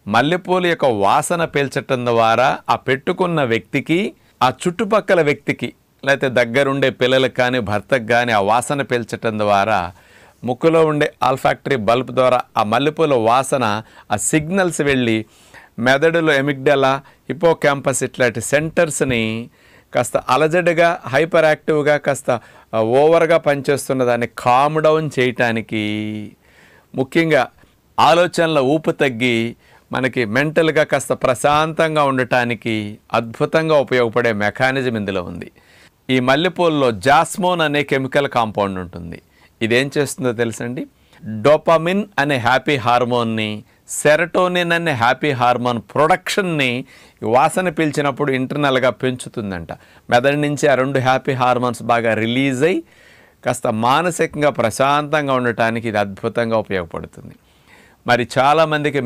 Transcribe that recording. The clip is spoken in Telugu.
మల్లెపూల యొక్క వాసన పీల్చటం ద్వారా ఆ పెట్టుకున్న వ్యక్తికి, ఆ చుట్టుపక్కల వ్యక్తికి, లేకపోతే దగ్గరుండే పిల్లలకు కానీ భర్తకు కానీ ఆ వాసన పీల్చటం ద్వారా ముక్కులో ఉండే ఆల్ఫాక్టరీ బల్బ్ ద్వారా ఆ మల్లెపూల వాసన, ఆ సిగ్నల్స్ వెళ్ళి మెదడులో ఎమిగ్డలా, హిపోకాంపస్ ఇట్లాంటి సెంటర్స్ని కాస్త అలజడిగా, హైపర్ యాక్టివ్గా, కాస్త ఓవర్గా పనిచేస్తున్న దాన్ని కామ్ డౌన్ చేయటానికి, ముఖ్యంగా ఆలోచనల ఊపు తగ్గి మనకి మెంటల్గా కాస్త ప్రశాంతంగా ఉండటానికి అద్భుతంగా ఉపయోగపడే మెకానిజం ఇందులో ఉంది. ఈ మల్లెపూలలో జాస్మోన్ అనే కెమికల్ కాంపౌండ్ ఉంటుంది. ఇదేం చేస్తుందో తెలుసండి, డోపమిన్ అనే హ్యాపీ హార్మోన్ని, సెరటోనిన్ అనే హ్యాపీ హార్మోన్ ప్రొడక్షన్ని వాసన పీల్చినప్పుడు ఇంటర్నల్గా పెంచుతుందంట. మెదడు నుంచి ఆ రెండు హ్యాపీ హార్మోన్స్ బాగా రిలీజ్ అయ్యి కాస్త మానసికంగా ప్రశాంతంగా ఉండటానికి ఇది అద్భుతంగా ఉపయోగపడుతుంది. మరి చాలామందికి